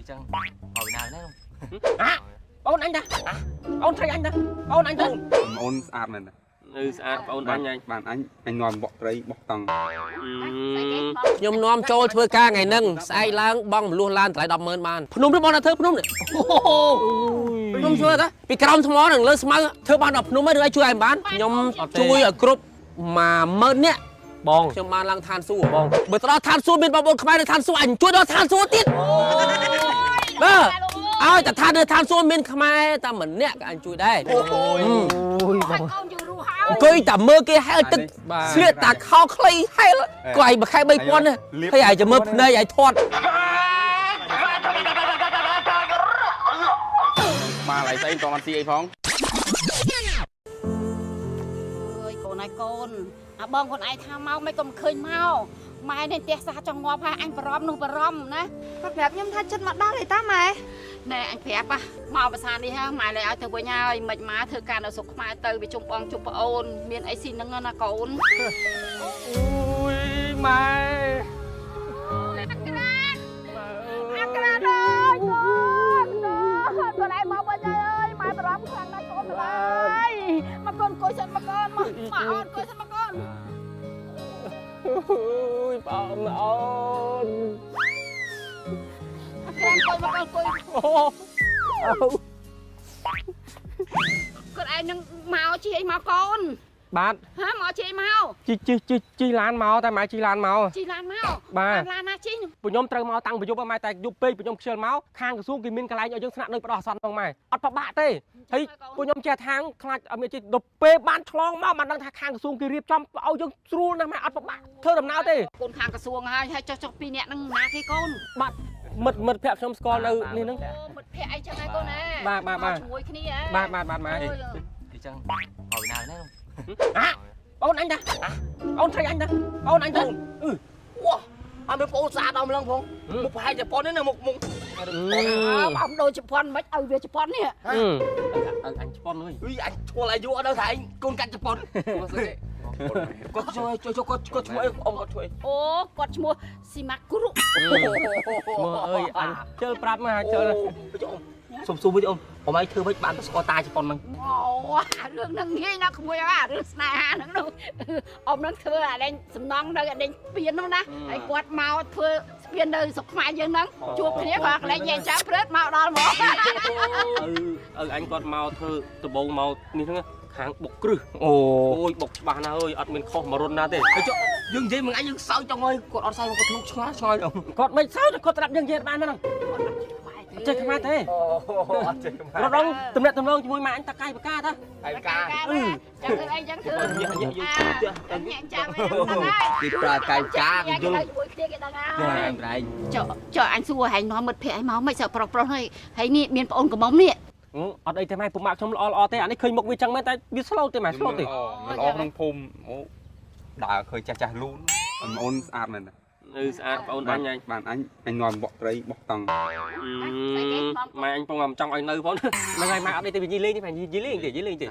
chăng ở Việt Nam đấy không ôn anh ta ôn thầy anh ta ôn anh ta ôn sạch này ôn anh ngon bọt đấy bọt tầng nhom nom trôi thưa ca ngày nâng say lang bong luôn lan lại đập mơn bàn phun nước bong là thưa phun nước phun chưa đó bị còng thằng món đừng lên smart thưa ban đập phun mới được ai chui ai bán nhom chui ở group mà mơn nhé bong cho man lang than su bong bởi tao than su bên bao bồn khai để than su ảnh chui đó than su tiết đó aiแต่ทานซูมินขมายแต่เหมือนเนี่ยอันจุยได้ก็อีแต่เมื่อกี้ให้ตึกเสียตาเข้าคลีให้ก็ไอ้แบบใครใบปอนเนี่ยให้ไอ้จะเมื่อเนยไอ้ทอดมาไหลใส่ตอนมันซีไอ้ฟ้องโกนไอ้โกนบองคนไอ้ทำเมาไม่ก็เคยเมาไม่ในเตี้ยซาจังงอพาอันปรอมนู่ปรอมนะก็แบบย่ำท่าชุดมาได้เลยตาไหมแน่อันแผลปะเมาประสานดีฮะหมายเลยเอาเธอไปย่อยหมัดมาเธอการเอาสุขมาเตยไปจุ่มปองจุ่มปะโอนเมียนไอซินนั่งเงินนะโกนอุ้ยไม่อักระเลยตัวไหนมาบ่ใจเลยมาปรอมครั้งนั้นโกนเลยมาโกนโกยฉันมาโกนมาอ่อนโกยฉันมาโกนปอมอ่อนกระโกยมาโกนโกยคนไอ้นึงเมาชีไอ้เมาโกนบาทฮะหมอชีเมาจีร้านเมาแต่หมายจีร้านเมาบาทร้านน่าชิปุญยมเติมเมาตังปุญยมมาแต่ยุบเป้ปุญยมเชียร์เมาข้างกระซูกิมินกระไรเอายังสนับเลยปลอดสันตรงไหมอัดปะบะเต้เฮ้ยปุญยมเชียร์ทางคลาดเอาเมียจีดบเป้บ้านคลองเมามันดังทางข้างกระซูกิรีบจอมเอายังสู้นะแม่อัดปะบะเธอดำน้ำเต้คนข้างกระทรวงให้เจ้าปีเนี่ยนั่งนาที่ก้นบัดมัดแผลชมสกอร์เลยนี่นึงมัดแผลไอ้จังไงก้นนะบ้าช่วยขี้นี่บ้ามาđi chăng ở Việt Nam đấy không ôn anh ta ôn thầy anh ta ôn anh ta anh bị phô xa đâu lần phong một hai chục pon đấy nè một ông đôi chục pon mấy về chục pon nè anh chục pon ơi anh chua lại vua đâu thầy con cắt chục pon con chơi con chơi ông con chơi ô con mua xì mắc cú mơ ơi anh chơi prap mà chơi xung với ông ấy thưa với bạn có tay cho con mình đường nâng nghe nó không có đường xa nữa đâu ông nó thưa là đây sầm non đây đây biến đâu nè ai quạt màu thưa biến đây sọc mai dương nắng chuột thế hoặc là dây cháo rớt màu đỏ mỏ anh quạt màu thưa từ bầu màu như thế hàng bọc cừ ôi bọc bà nào ơi ăn mình không mà rôn na thế dương gì mà anh dương sao trong ơi còn ăn sao mà còn không xóa soi đâu còn mấy sao còn tập dương gì bạn nữa chơi cái mai thế nó đông tụm lại tụm đông môi mà anh ta cay ca ta chẳng thưa anh chẳng thưa nhẹ chàng thì cay cá cái dương chờ anh xua hành nói mật phệ máu mày sợ pro hơi thấy nè miền ôn của bóng nè ở đây thế mai phụ mạo trong lo thế anh ấy khơi một vi trăng mấy tay biết slow thế mày slow thì lo không phum đã khơi cha luôn ôn sạch này ôn anh ngon bọt đấy bọt tầng mày anh phong làm trong anh nơi phó mày ở đây thì gì lên chứ phải gì lên chứ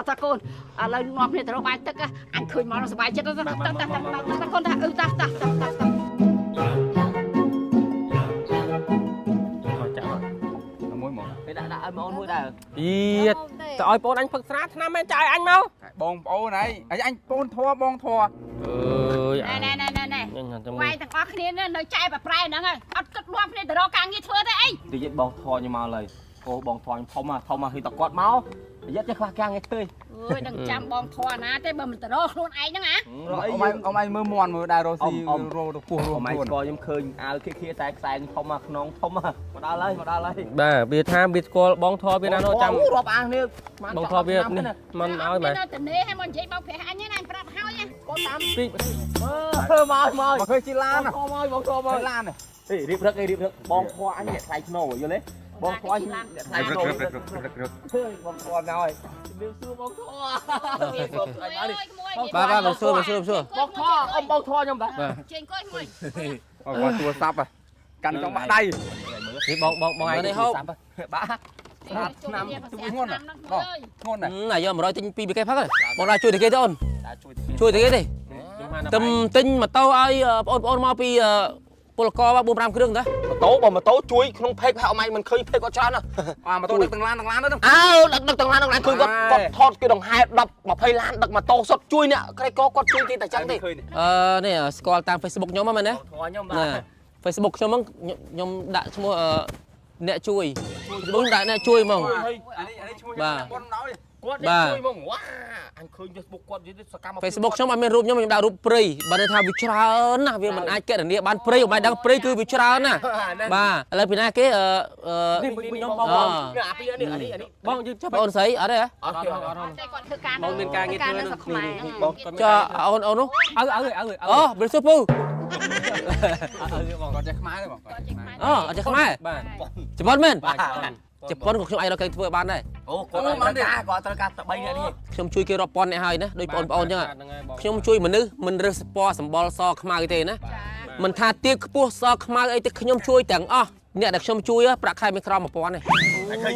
ta con lời ngon này tao bài tức anh khơi máu nó sờ bài chết ta con ta đã ôn mũi đã trời ơi anh phật sát năm em trai anh mau bông bông này anh bông thua nè quay thằng con kia nó trai và prai nữa rồi ăn cất loa kia từ đó càng như thưa thế anh thì giết bông thò nhưng mà lời cô bông thò không mà thì tao quạt máu giết cho khoa càng nghe tươi ơi đừng chăm bông thò nè thế bầm từ đó luôn anh nữa hả ông anh mơ mòn mơ đài rồi gì ông mày coi em khơi à kia tay xài không mà non không mà đa lấy bà biết ham biết cô bông thò biết nó chăm rộp ăn đi bông thò biết mình nói mày tình nê hay mình chỉ bông phệ anh như này prap hao nha con tắm mời mà khơi chi lan à bông thò mời lan này điệp rực bông thò anh nhẹ thay nổ vô lấy bông thò anh thay nổ bông thò nào điều xưa bông thò ba bông xưa bông thò ông bông thò nhầm đấy trên coi mày còn tua sắp à cắn trong bã đây đi bông anh đây không bã năm ngon à ngon này này giờ mà nói tinh pi bị cái phát rồi bông ra chui thì kia thôi chui thì kia đi tâm tinh mà tao ai ôn mau pi ពលកប4 5គ្រឿងតា ម៉ូតូជួយក្នុងเพจហៅម៉ៃមិនឃើញเพจគាត់ច្រើនណាម៉ូតូដឹកទាំងឡានហ្នឹងអើដឹកទាំងឡានគឺគាត់ថតគឺដង្ហែ10 20ឡានដឹកម៉ូតូសុទ្ធជួយអ្នកក្រីកគាត់ជួយគេតែចឹងទេនេះស្គាល់តាម Facebook ខ្ញុំហ្នឹងមែនទេខ្ញុំបាទ Facebook ខ្ញុំហ្នឹងខ្ញុំដាក់ឈ្មោះអ្នកជួយបងដាក់អ្នកជួយហ្មងអានេះឈ្មោះខ្ញុំប៉ុនដល់គាត់ជួយហ្មងវ៉ាអញឃើញ Facebook គាត់និយាយសកម្ម Facebook ខ្ញុំអត់មានរូបខ្ញុំដាក់រូបព្រៃបើថាវាច្រើនណាវាមិនអាចកណនាបានព្រៃមិនដឹងព្រៃគឺវាច្រើនណាបាទឥឡូវពីណាគេនេះខ្ញុំបងអាពីនេះបងយើងចាប់អូនស្រីអត់ទេអត់គាត់ធ្វើការបងមានការងារធ្វើនៅស្រុកខ្មែរបងចុះអូននោះអូបរិសុទ្ធពូបងគាត់ចេះខ្មែរទេបងអូអត់ចេះខ្មែរបាទជប៉ុនមែនជប៉ុនក៏ខ្ញុំអាចរកគេធ្វើបានដែរអូគាត់ត្រូវការតែ3នាក់នេះខ្ញុំជួយគេរាប់ពាន់អ្នកហើយណាដូចបងប្អូនអញ្ចឹងខ្ញុំជួយមនុស្សមិនរើសពណ៌សម្បល់សខ្មៅទេណាមិនថាទៀបខ្ពស់សខ្មៅអីទេខ្ញុំជួយទាំងអស់អ្នកដែលខ្ញុំជួយប្រាក់ខែមិនក្រោម1000ទេបាទ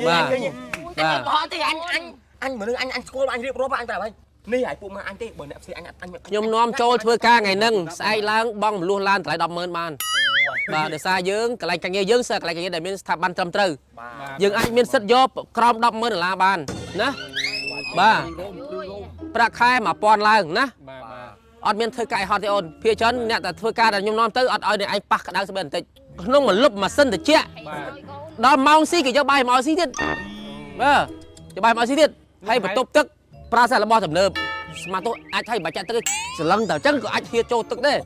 បាទទេអញមនុស្សអញស្គាល់អញរៀបរាប់អញតែហើយនេះឲ្យពួកម៉ាអញទេបើអ្នកផ្សេងអញខ្ញុំនាំចូលធ្វើការថ្ងៃហ្នឹងស្អែកឡើងបងមលួសឡានតម្លៃ100000បានបាទដោយសារយើងកន្លែងការងារយើងកន្លែងការងារដែលមានស្ថាប័នត្រឹមត្រូវយើងអាចមានសិទ្ធិយកក្រោម$100000បានណាបាទប្រាក់ខែ1000ឡើងណាអត់មានធ្វើការឲ្យហត់ទេអូនភាគច្រើនអ្នកតែធ្វើការដែលខ្ញុំនាំទៅអត់ឲ្យអ្នកឯងប៉ះក្តៅស្បែកបន្តិចក្នុងមួយលុបម៉ាស៊ីនត្រជាក់ដល់ម៉ោងស៊ីគេយកបាយមកស៊ីទៀតបាទយកបាយមកស៊ីទៀតហើយបន្ទប់ទឹកប្រើសាររបស់ទំនើបស្មាតអាចឲ្យបាច់ចាក់ទឹកសឡឹងតែអញ្ចឹងក៏អាចហៀចូលទឹកដែរ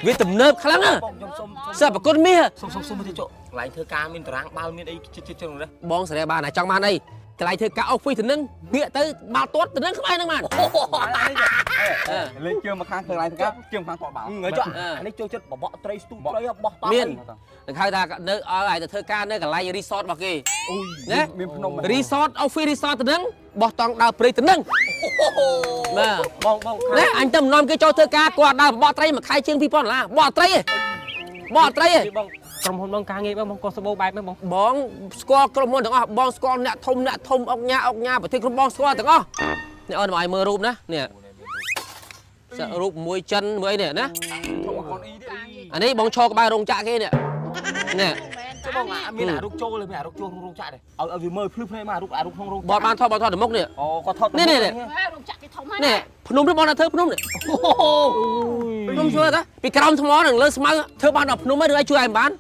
វាទំនើបខ្លាំងណាខ្ញុំសុំសិស្សប្រគុណមាសសុំទៅចុកកន្លែងធ្វើការមានតារាងបាល់មានអីជិតចឹងទេបងសេរីបានតែចង់បានអីកន្លែងធ្វើការអុកហ្វីទៅនឹងងាកទៅបាល់ទាត់ទៅនឹងក្បែរនឹងបានលេងជើងមកខាងកន្លែងធ្វើការជើងខាងគាត់បាល់ចុះអានេះចូលចិត្តបបក់ត្រីស្ទូត្រីបោះតមាននឹងហៅថានៅឲ្យទៅធ្វើការនៅកន្លែងរីសតរបស់គេអូយណាមានភ្នំរីសតអុកហ្វីរីសតទៅនឹងបោះតង់ដើរព្រៃទៅនឹងបាទបងណាអញទៅនាំគេចូលធ្វើការគាត់ដើរបោះត្រីមួយខែជាង$2000បោះត្រីឯងបោះត្រីឯងក្រុមហ៊ុនបងការងារបងក៏សបោបែបហ្នឹងបងស្គាល់ក្រុមហ៊ុនទាំងអស់បងស្គាល់អ្នកធំអុកញ៉ាប្រទេសក្រុមបងស្គាល់ទាំងអស់នេះអូនមកឲ្យមើលរូបណានេះរូបមួយចិនមួយនេះណាអានេះបងឈរក្បែររោងចក្រគេនេះនេះចុះបងមានអារូបចូលមានអារូបចូលក្នុងរោងចក្រទេឲ្យវាមើលភ្លឺភ្នែមកអារូបក្នុងរោងបត់បានថតទៅមុខនេះអូគាត់ថតនេះរោងចក្រគេធំហើយនេះភ្នំនេះបងធ្វើភ្នំនេះភ្នំជួយតាពីក្រោមថ្មនឹងលើស្មៅធ្វើបានដល់ភ្នំហើយឬឲ្យជួយឲ្យបាន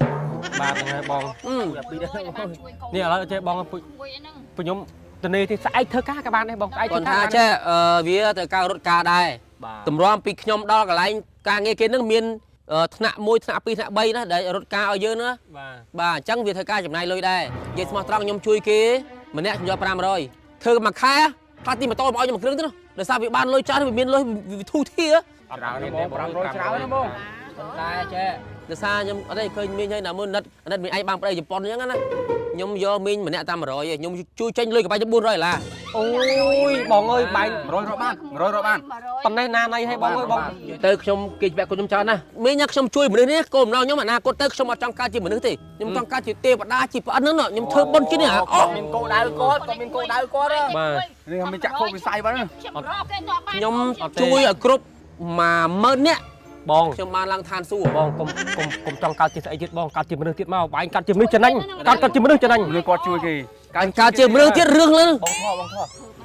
បាទហ្នឹងហើយបងនេះឥឡូវចេះបងខ្ញុំទៅនេះទីស្អែកធ្វើការក៏បានដែរបងស្អែកធ្វើការចេះវាទៅការរត់ការដែរតម្រាំពីខ្ញុំដល់កន្លែងការងារគេនឹងមានថ្នាក់1ថ្នាក់2ថ្នាក់3ណាដែលរត់ការឲ្យយើងណាបាទអញ្ចឹងវាធ្វើការចំណាយលុយដែរនិយាយស្មោះត្រង់ខ្ញុំជួយគេម្នាក់ខ្ញុំយក500ធ្វើមួយខែខ្លះទីម៉ូតូមកឲ្យខ្ញុំមួយគ្រឿងទៅនោះដោយសារវាបានលុយច្រើនវាមានលុយវាធូរធាច្រើនណាស់បង500ច្រើនណាស់បងតែចេះដោយសារខ្ញុំអត់ទេឃើញមីងហើយណាមើលនិតមីងឯងបានប្តីជប៉ុនអញ្ចឹងណាខ្ញុំយកមីងម្នាក់តាម100ឯងខ្ញុំជួយចេញលុយក្បែរ$400អូយបងអើយបែង100រកបានប៉ុណ្ណេះណាណៃឲ្យបងអើយបងទៅខ្ញុំគេច្បាក់គាត់ខ្ញុំច្រើនណាមីងខ្ញុំជួយមនុស្សនេះកូនម្ដងខ្ញុំអនាគតទៅខ្ញុំអត់ចង់កើតជាមនុស្សទេខ្ញុំចង់កើតជាទេវតាជាប្អិនហ្នឹងខ្ញុំធ្វើបុណ្យជានេះអស់មានគោលដៅគាត់មានគោលដៅគាត់បាទនេះមិនចាក់ខុសវិស័យបានខ្ញុំជួយឲ្យគ្រប់10000នាក់បងខ្ញុំបានឡើងឋានសួគ៌បងកុំចង់កើតជាស្អីទៀតបងកើតជាមនុស្សទៀតមកបែងកើតជាមនុស្សចំណាញ់កើតជាមនុស្សចំណាញ់លើគាត់ជួយគេកើតជាមនុស្សទៀតរឿងលើបងថ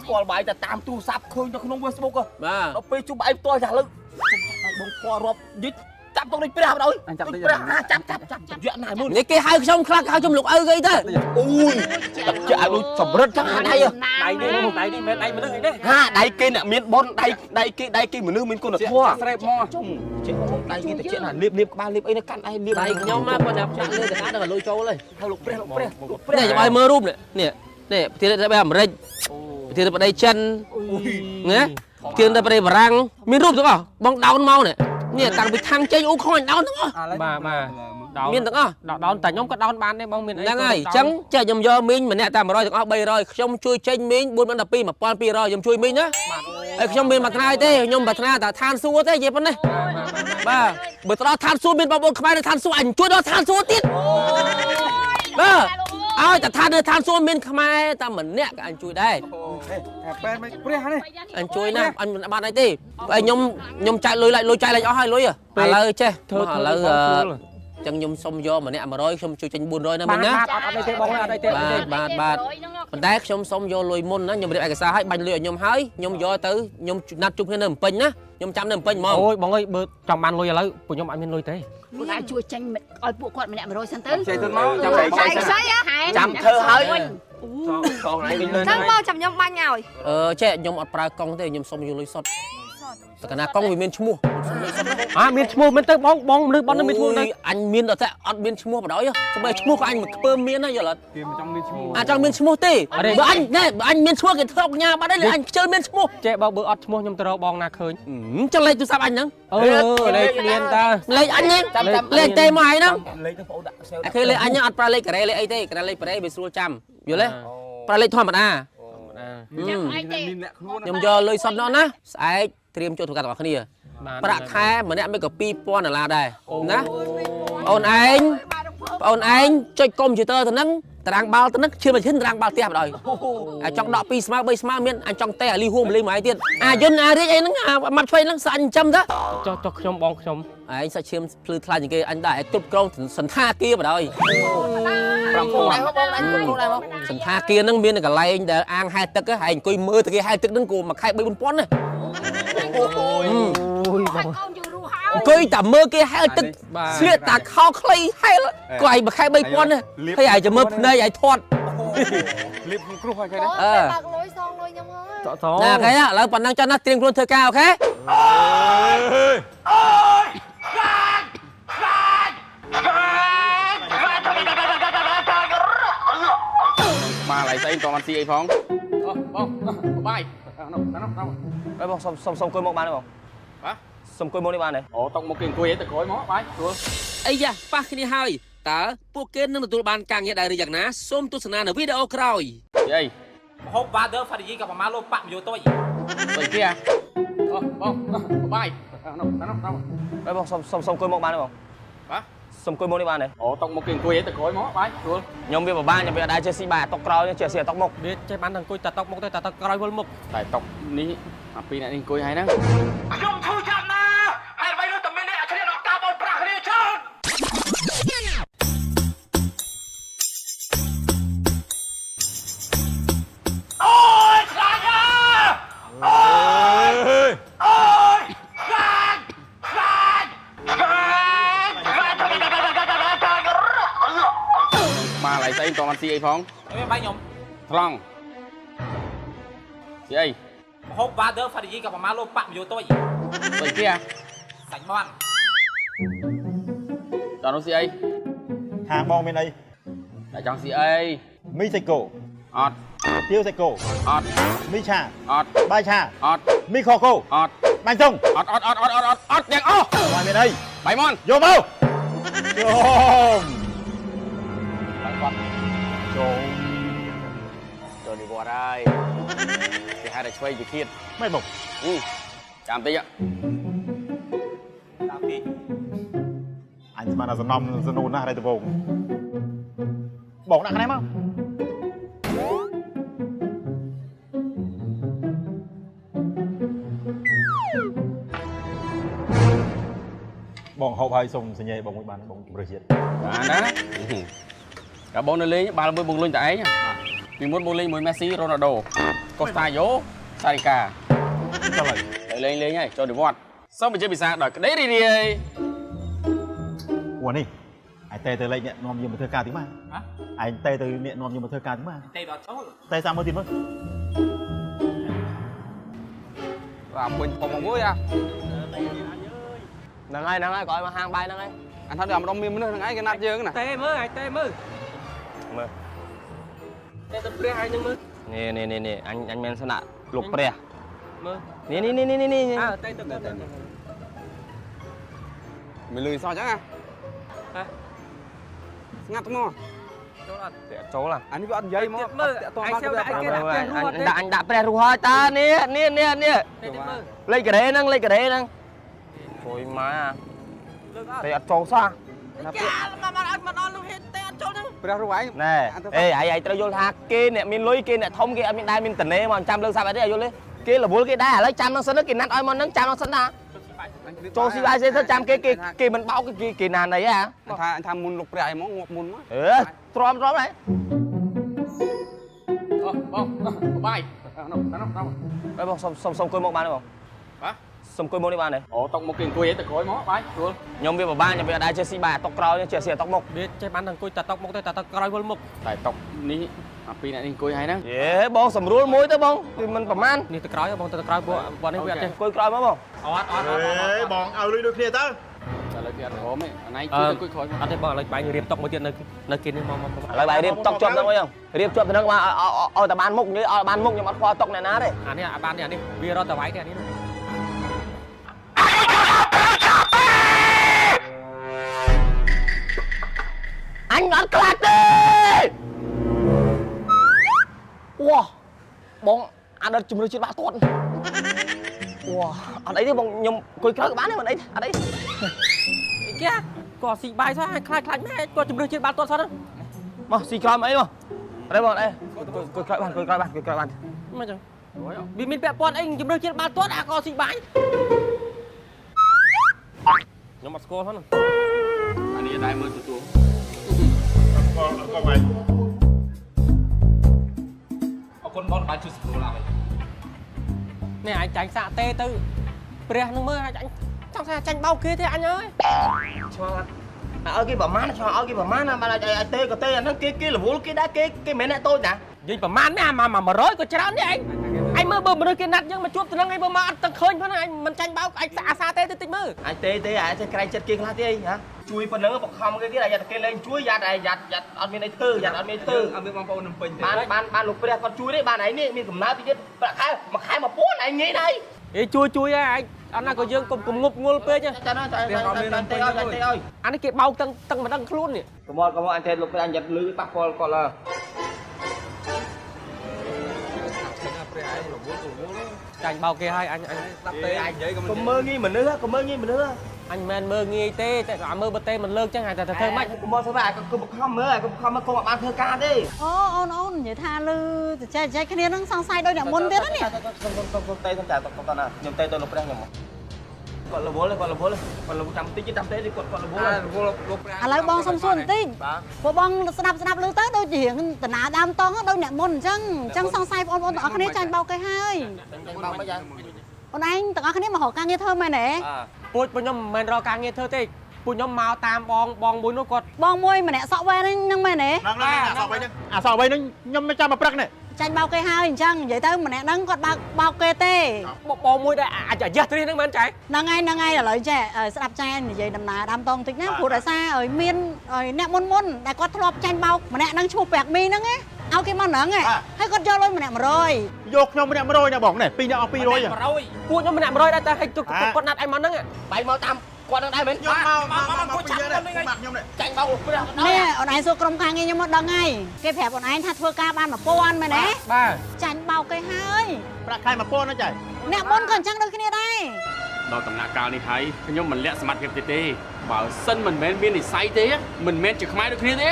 ស្គាល់បាយតែតាមទូរស័ព្ទឃើញទៅក្នុង Facebook បាទដល់ពេលជួបបាយផ្ទាល់ចាស់លើបងស្គាល់រាប់យិចចាប់ទៅដូចព្រះបណ្ដោយព្រះចាប់យកណាមួយនេះគេហៅខ្ញុំខ្លះហៅខ្ញុំលោកឪគេទៅអូយចាក់ដូចសម្រិតចាំដៃនេះមិនដៃមនុស្សទេហាដៃគេអ្នកមានប៉ុនដៃគេមនុស្សមានគុណធម៌ស្រែបមកជុំជិះមកដៃគេទៅជិះណាលៀបក្បាលលៀបអីនេះកាន់ដៃលៀបដៃខ្ញុំមកគាត់ដាក់ចាក់លើកណ្ដាលដល់លុយចូលហើយហៅលោកព្រះនេះខ្ញុំឲ្យមើលរូបនេះប្រទេសទៅអាមេរិកប្រទេសទៅប្រទេសចិនណាប្រទេសទៅប្រទេសបារាំងមានរូបទាំងអស់បងដោនមកនេះតាំងពីខាងចេញអូខូនដោនទាំងអស់បាទមានទាំងអស់ដោនតែខ្ញុំក៏ដោនបានដែរបងមានអីហ្នឹងហើយអញ្ចឹងចេះខ្ញុំយកមីងម្នាក់តែ100ទាំងអស់300ខ្ញុំជួយចេញមីង412 1200ខ្ញុំជួយមីងណាហើយខ្ញុំមានប្រាថ្នាទេខ្ញុំប្រាថ្នាតែឋានសួគ៌ទេនិយាយប៉ុណ្ណេះបាទបើទៅដល់ឋានសួគ៌មានបងប្អូនខ្មែរនៅឋានសួគ៌អញជួយដល់ឋានសួគ៌ទៀតបាទឲ្យតែនៅឋានសួគ៌មានខ្មែរតែម្នាក់ក៏អញជួយដែរបែរព្រះនេះអញជួយណាអញមិនបានអីទេហើយខ្ញុំចែកលុយចាយលេខអស់ហើយលុយឥឡូវចេះធ្វើឥឡូវ ចឹងខ្ញុំសុំយកម្នាក់100ខ្ញុំជួយចេញ400ណាមិញណា អត់អីទេបងអត់អីទេ បាទប៉ុន្តែខ្ញុំសុំយកលុយមុនណាខ្ញុំរៀបឯកសារឲ្យបាញ់លុយឲ្យខ្ញុំហើយខ្ញុំយកទៅខ្ញុំណាត់ជួបគ្នានៅភ្នំពេញណាខ្ញុំចាំនៅភ្នំពេញហ្មង អូយបងអើយបើចង់បានលុយឥឡូវពួកខ្ញុំអត់មានលុយទេ ខ្លួនឯងជួយចេញឲ្យពួកគាត់ម្នាក់100សិនទៅ ចេះទៅមកចាំឯង ចាំធ្វើហើយកងឯងវិញលើ ចាំមកចាំខ្ញុំបាញ់ឲ្យ ចេះខ្ញុំអត់ប្រើកង់ទេខ្ញុំសុំយកលុយសុទ្ធតែកាលណាកង់វាមានឈ្មោះសុំលុយសុទ្ធ មានឈ្មោះមែនទៅបងមនុស្សបងនឹងមានឈ្មោះទេ អញមានតែអត់មានឈ្មោះបដ ாய் ស្បែឈ្មោះក៏អញមិនខ្ពើមមានណាយល់អត់ គេមិនចង់មានឈ្មោះ អាចង់មានឈ្មោះទេបើអញមានឈ្មោះគេធ្វើកញ្ញាបាត់ហើយអញខ្ជិលមានឈ្មោះ ចេះបើអត់ឈ្មោះខ្ញុំទៅរកបងណាឃើញ ចឹងលេខទូរស័ព្ទអញហ្នឹង លេខមានតើ លេខអញហ្នឹងលេខទេមកហើយហ្នឹង លេខទៅបងដាក់សេវ អាគេលេខអញហ្នឹងអត់ប្រើលេខការ៉េលេខអីទេការ៉េលេខប្រេវាស្រួលចាំយល់ទេប្រើលេខធម្មតា ចាំឯងទេ មានអ្នកខ្លួន ខ្ញុំយកលុយសុទ្ធនោះណាស្អែកត្រៀមចូលធ្វើការទាំងអស់គ្នាប្រាក់ខែម្នាក់មិនក៏$2000ដែរណាបងឯងចុចកុំព្យូទ័រទៅហ្នឹងតារាងបាល់ទៅហ្នឹងឈាមមកឈិនតារាងបាល់ផ្ទះបណ្ដោយអាចង់ដក2ស្មើ3ស្មើមានអញចង់តែអាលីហួរម្លេងមួយទៀតអាយុនអារិចអីហ្នឹងអាម៉ាត់ឆ្វេងហ្នឹងសាច់ចិញ្ចឹមទៅ ចុះខ្ញុំបងខ្ញុំ ឯងសាច់ឈាមភ្លឺថ្លាជាងគេអញដែរឲ្យគ្រប់គ្រងសន្តាគារបណ្ដោយ 5ពូដែរបងដែរពូដែរបង សន្តាគារហ្នឹងមានកន្លែងដែលអាងហែលទឹកហើយអង្គុយមើលតែគេហែលទឹកហ្នឹងគួរមួយខែ3-4000ណា អូយបង កូនយូរហើយ អង្គុយតែមើលគេហែលទឹកស្លៀកតាខោខ្លីហែលក៏ឯងមួយខែ3000ណាហើយឯងจะមើលភ្នែកឯងធាត់ លៀបក្នុងគ្រោះហើយគេណា បើកលុយសងលុយខ្ញុំហើយ តោះ ណាអូខេឥឡូវប៉ុណ្ណឹងចុះណាត្រៀមខ្លួនធ្វើការអូខេ មកឡៃស្អីតមិនស៊ីអីផងបងបាយនោះ ហើយបងសុំគួយមកបានទេបងសុំគួយមកនេះបានទេ អូតុកមកគេអង្គុយអីទៅក្រោយមកបាយស្រួល អីយ៉ាប៉ះគ្នាហើយតើពួកគេនឹងទទួលបានការងារដែរឬយ៉ាងណាសូមទស្សនានៅវីដេអូក្រោយ អី ហូបវ៉ាដឺហ្វាឌីជីក៏ប្រមាណលោប៉ាក់មួយទុយ ស្អីគេអូបងបាយនោះ ហើយបងសុំគួយមកបានទេបងសុំគួយមកនេះបានទេ អូតុកមកគេអង្គុយអីទៅក្រោយមកបាយស្រួល ខ្ញុំវាពិបាកខ្ញុំវាអត់ដែរចេះស៊ីបាយតុកក្រោយចេះស៊ីតុកមុខ នេះចេះបានតែអង្គុយតែតុកមុខទេតែតុកក្រោយវិលមុខ តែតុកនេះអាពីរអ្នកនេះអង្គុយហើយហ្នឹង ខ្ញុំធូរចាំណាហើយអ្វីនោះតែមានអ្នកឆ្លៀតអត់ការបោកប្រាស់គ្នាច្រើន មកឡៃស្អីតមិនស៊ីអីផង បាយខ្ញុំ ថ្លង់ស៊ីអី ហូបវ៉ាដឺហ្វាឌីជីក៏ប្រមាណលោប៉ាក់មួយទុយ ស្អីគេ សាច់មាន់ តនោះស៊ីអី ហាងបងមានអី តែចង់ស៊ីអី មីសាច់គោ អត់ ទាវសាច់គោ អត់ មីឆា អត់ បាយឆា អត់ មីខគោ អត់ បាញ់សុង អត់ទាំងអស់ បងមានអី បាយមន់ យកមកចូល ចូលនិវត្តន៍ហើយគេហៅតែឆ្វេងវិឃាត មិនបង ចាំតិច អញស្មានថាសំណំសនូនណាស់ហើយតបងបងដាក់គ្នាមកបងហូបហើយសុំសញ្ញេបងមួយបានបងជំរឿជាតិ បានណាកាបងនៅលេងបាល់មួយបងលុញតែឯងពីមុនបងលេងមួយមេស៊ីរ៉ូណាល់ដូកូស្តាយ៉ូសារីកា ចុះហើយ លេងហើយចូលនិវត្តន៍សូមបញ្ជាក់ពិសាដោយក្តីរីករាយ ព្រោះនេះឯងតែទៅលេខអ្នកនាំយើងមកធ្វើការទីមកឯងតែទៅអ្នកនាំយើងមកធ្វើការទីមក ទេដល់ចូល តែសាមើលទៀតមើល បាទពេញផងមួយអា ហ្នឹងហើយក៏ឲ្យមកហាងបាយហ្នឹងហើយ អានថាដល់ម្ដងមានមនុស្សហ្នឹងឯងគេណាត់យើងណា ទេមើលឯងទេមើល មើល ទេទៅព្រះឯងនឹងមើល នេះអញមានស្នាក់លោកព្រះ មើល នេះ ទេទៅ មិនលឺសោះចឹងណាស្ងាត់មក ចូលអត់ ចូលហ่ะ អានេះវាអត់និយាយមក មើលឯងសេវដាក់គេដាក់ព្រះរស់អត់ទេ អញដាក់ព្រះរស់ហើយតើនេះ ទេមើល លេខការ៉េហ្នឹងជួយមក លើកអត់ តែអត់ចូលសោះ ចាមកអត់មកដល់លោកហេតុទេអត់ចូលហ្នឹង ព្រះរូបឯង ណែអេឯងត្រូវយល់ថាគេអ្នកមានលុយគេអ្នកធំគេអត់មានដែរមានតនេមកចាំលើសាប់អីទេយល់ទេគេរវល់គេដែរឥឡូវចាំនឹងសិនគេណាត់ឲ្យមកនឹងចាំនឹងសិនណា ច ចូលស៊ីបាយទៅចាំគេមិនបោកគេណាណីហ៎ anh tham môn lục rải món ngọt môn quá ទ្រាំហើយ បាយ បងសុំអង្គុយមកបានទេបងសុំអង្គុយមកនេះបានទេ អូតុកមកគេអង្គុយឯងទៅក្រោយមកបាយស្រួល ខ្ញុំវាពិបាកខ្ញុំវាអត់ដែរចេះស៊ីបាយតុកក្រោយចេះស៊ីតុកមុខ វាចេះបានតែអង្គុយតែតុកមុខទៅតែតុកក្រោយវិលមុខ តែតុកនេះអាពីរអ្នកនេះអង្គុយហើយហ្នឹង យេបងសម្រួលមួយទៅបងគឺមិនប្រមាណ នេះទៅក្រោយបងទៅក្រោយbọnនេះវាអត់ចេះ អង្គុយក្រោយមកបង អត់ បងឲ្យលុយដូចគ្នាទៅ តែលើគេអត់រហមទេអាណៃជួយអង្គុយក្រោយ អត់ទេបងឥឡូវបាយរៀបតុកមួយទៀតនៅគេនេះមក ឥឡូវបាយរៀបតុកជាប់ហ្នឹងអីរៀបជាប់ទៅហ្នឹងមកឲ្យតែបានមុខនិយាយឲ្យបានមុខខ្ញុំអត់ខ្វល់តុកអ្នកណាទេ អានេះអាបាននេះអានេះវារត់តែវាយទេអានេះ អញអត់ខ្លាចទេវ៉ាបងអត់ជំរឿជាតិបាក់ទាត់វ៉ាអត់អីទេបងខ្ញុំអង្គុយក្រោយក៏បានដែរមិនអីអត់អី គេក៏ស៊ីបាយសោះខ្លាចម៉ែក៏ជំរឿជាតិបាល់ទាត់សោះ មកស៊ីក្រោយមកអីមកអត់ទេបងអត់អីអង្គុយក្រោយបានអង្គុយក្រោយបានមកចឹងវាមានពាក់ព័ន្ធអីជំរឿជាតិបាល់ទាត់អាក៏ស៊ីបាយខ្ញុំអត់ស្គាល់ហ្នឹង អានេះដែរមើលទទួល បងមក អរគុណបងបានជួយស្រួលឡើយ នេះអញចាញ់សាក់ទេទៅព្រះនឹងមើលអញចង់ថាចាញ់បោកគេទេអញអើយ ឆ្ងល់អត់ឲ្យគេប្រមាណឆ្ងល់ឲ្យគេប្រមាណណាបានឲ្យទេក៏ទេអាហ្នឹងគេរវល់គេដែរគេមិនមែនអ្នកតូចណា និយាយប្រមាណនេះអា100ក៏ច្រើននេះអញមើលបើមនុស្សគេណាត់យើងមកជួបទៅនឹងអីបើមកអត់ទឹកឃើញផងអញមិនចាញ់បោកអញអាសាទេទៅតិចមើល អាចទេអាចចេះក្រែងចិត្តគេខ្លះទេអីហ៎ជួយប៉ុណ្ណឹងបខំគេទៀតអាយ៉ាតែគេលេងជួយយ៉ាត់អត់មានអីធ្វើយ៉ាត់អត់មានធ្វើ អត់មានបងប្អូននឹងពេញទេ បានលោកព្រះគាត់ជួយទេបានឯងនេះមានកំណើតទៀតប្រាក់ខែមួយខែ1000ឯងងាយណាស់ អេជួយហ៎អញអត់ណាក៏យើងកុំងប់ងល់ពេក ចាតែឲ្យ អានេះគេបោកទាំងមិនដឹងខ្លួននេះ កុំអញទេលោកព្រះអញយ៉ាត់លឺប៉ះពាល់គាត់ឡើ ចាញ់បោកគេហើយអញ ស្ដាប់ទេអាចនិយាយក៏ កុំមើងងាយមនុស្ស អញមិនមើលងាយទេតែអាមើលបើទេមិនលើកចឹងតែធ្វើម៉េច កុំមកធ្វើកុំខំមើលកុំខំមកកុំអត់បានធ្វើការទេ អូអូននិយាយថាលឺចែកគ្នានឹងសង្ស័យដោយអ្នកមុនទៀតណានេះ សុំតែសុំចាតតណាខ្ញុំទៅលោកព្រះខ្ញុំគាត់រវល់គាត់ចាំតិចចាំទេគាត់រវល់លោកព្រះ ឥឡូវបងសុំសួរបន្តិចព្រោះបងស្ដាប់លឺទៅដូចជារៀងតាណាដើមតងដោយអ្នកមុនអញ្ចឹងសង្ស័យបងប្អូនទាំងអស់គ្នាចាញ់បោកគេហើយ បងមិនយ៉ាង អូនឯងទាំងអស់គ្នាមករកការងារធ្វើមែនទេ ពួកខ្ញុំមិនមែនរកការងារធ្វើទេពួកខ្ញុំមកតាមបងមួយនោះគាត់ បងមួយម្នាក់សក់វែនហ្នឹងមែនទេ អាសក់វិញហ្នឹងខ្ញុំមិនចាំមកព្រឹកនេះ ចាញ់បោកគេហើយអញ្ចឹងនិយាយទៅម្នាក់ហ្នឹងគាត់បោកគេទេ បងមួយដែលអាចយ៉ាស់ទ្រីហ្នឹងមែនចៃ ហ្នឹងហើយឥឡូវចេះស្ដាប់ចែនិយាយដំណើរដើមតងតិចណាព្រោះដោយសារមានអ្នកមុនដែលគាត់ធ្លាប់ចាញ់បោកម្នាក់ហ្នឹងឈ្មោះប្រាក់មីហ្នឹងណាឲ្យគេមកហ្នឹងហើយគាត់យកលុយម្នាក់100 យកខ្ញុំម្នាក់100ណាបងនេះពីរអ្នកអស់200 ពួកខ្ញុំម្នាក់100ដែរតែឲ្យគាត់ណាត់ឯមកហ្នឹង បាយមកតាមគាត់នឹងដែរមែន ខ្ញុំមកពីយើងនេះបាត់ខ្ញុំនេះ ចាញ់បោកលោកព្រះ នេះអូនឯងសួរក្រុមការងារខ្ញុំមកដឹងហើយគេប្រាប់អូនឯងថាធ្វើការបាន1000មែនទេ បាទ ចាញ់បោកគេហើយ ប្រាក់ខែ1000ណាចៃ អ្នកមុនក៏អញ្ចឹងដូចគ្នាដែរ ដល់ដំណាក់កាលនេះហើយខ្ញុំមិនលាក់សមត្ថភាពទេបើសិនមិនមែនមាននិស័យទេមិនមែនជាខ្មែរដូចគ្នាទេ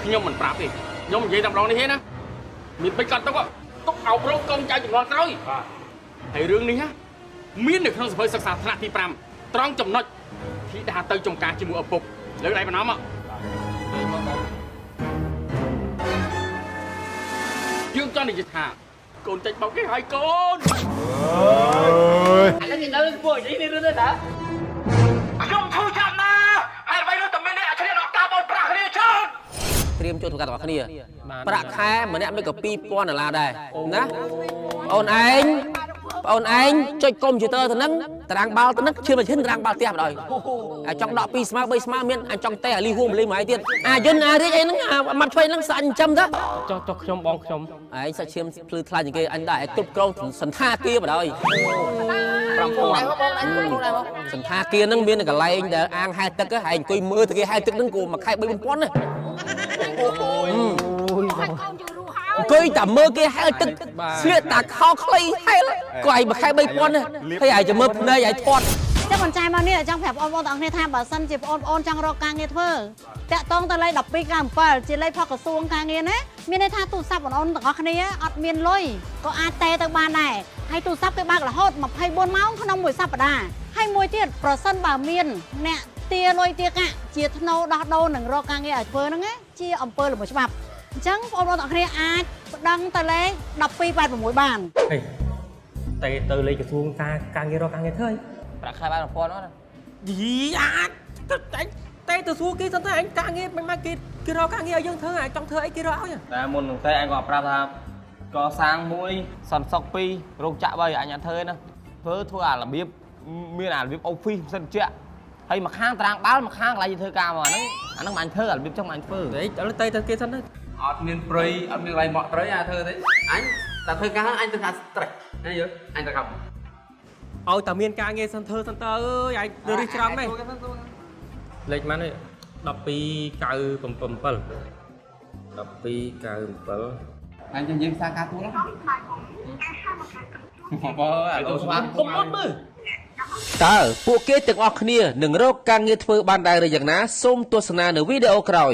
ខ្ញុំមិនប្រាប់ទេខ្ញុំនិយាយតែម្ដងនេះទេណាមានពេចគាត់ទុកអប់រំកូនចៅចំនួនក្រោយហើយរឿងនេះមាននៅក្នុងសភៅសិក្សាថ្នាក់ទី5ត្រង់ចំណុចធីតាទៅចំការជាមួយឪពុកលើកដៃបណ្ណំយើងចង់និយាយថាកូនចាច់បោកគេហើយកូន ឥឡូវគេនៅពួកនេះរឿងនេះតាខ្ញុំធូរចាំណាហើយបីនោះតែមានអ្នកអគ្នាដល់ការបោកប្រាក់គ្នាច្រើន ត្រៀមចូលធ្វើការទាំងអស់គ្នាប្រាក់ខែម្នាក់មិនក៏$2000ដែរណាអូនឯងចុចកុំព្យូទ័រទៅហ្នឹងតារាងបាល់ទៅហ្នឹងឈឿនមកឈឿនតារាងបាល់ផ្ទះបណ្ដោយអាចង់ដក2ស្មើ3ស្មើមានអាចង់តែអាលីហួរម្លេងមួយទៀតអាយិនអារីកអីហ្នឹងអាម៉ាត់ឆ្វេងហ្នឹងសាច់ចិញ្ចឹមទៅ ចុះខ្ញុំបងខ្ញុំ ឯងសាច់ឈាមភ្លឺថ្លាជាងគេអញដែរគ្រប់គ្រងសន្តាគារបណ្ដោយសន្តាគារហ្នឹងមានកន្លែងដែលអាងហែទឹកហើយអង្គុយមើលទៅគេហែទឹកហ្នឹងគួរមួយខែ3-4000ណាអង្គុយតែមើលគេហែទឹកស្លៀកតាខោខ្លីហែក៏ឯងមួយខែ3000ណាហើយឯងចាំមើលភ្នែកឯងធាត់ ចាំមិនចាយមកនេះចង់ប្រាប់បងប្អូនទាំងអស់គ្នាថាបើសិនជាបងប្អូនចង់រកការងារធ្វើតាក់តងទៅលេខ1297ជាលេខផកក្រសួងការងារណាមានន័យថាទូរស័ព្ទបងប្អូនទាំងអស់គ្នាអត់មានលុយក៏អាចតែទៅបានដែរ ហើយទូរស័ព្ទគេបើករហូត24ម៉ោងក្នុងមួយសប្តាហ៍ហើយមួយទៀតប្រសិនបើមានអ្នកទាលុយទាកាក់ជាធ្នូដោះដូរនឹងរកការងារឲ្យធ្វើហ្នឹងជាអំពើល្មើសច្បាប់អញ្ចឹងបងប្អូនទាំងគ្នាអាចប្តឹងទៅលេខ1286បាន តែទៅលេខក្រសួងការងាររកការងារធ្វើ ប្រាក់ខែបាន1000ហ្នឹងណា យីអាចតែទៅសួរគេសិនទៅអញការងារមិនមកគេរកការងារឲ្យយើងធ្វើអាចចង់ធ្វើអីគេរកឲ្យ តែមុននឹងទៅអញក៏ប្រាប់ថាកសាងមួយសន្តិសុខ2រោងចក្រ3អញអត់ធ្វើណាធ្វើអារបៀបមានអារបៀប office ផ្សិតជាក់ហើយមួយខាងតារាងបាល់មួយខាងកន្លែងធ្វើការមកអាហ្នឹងមិនអញធ្វើអារបៀបចឹងមិនអញធ្វើ ឥឡូវទៅគេសិនទៅ អត់មានព្រៃអត់មានកន្លែងបកត្រីអាធ្វើទេអញតែធ្វើការអញទៅថា stress ណាយល់អញទៅកັບ ឲ្យតែមានការងារសិនធ្វើសិនទៅអើយអាចរិះច្រំនេះលេខម៉ាននេះ1297 អញយើងសាការទួលហ្នឹងបើអាលោកស្វាកុំអត់មើល តើពួកគេទាំងអស់គ្នានឹងរកការងារធ្វើបានដែរឬយ៉ាងណាសូមទស្សនានៅវីដេអូក្រោយ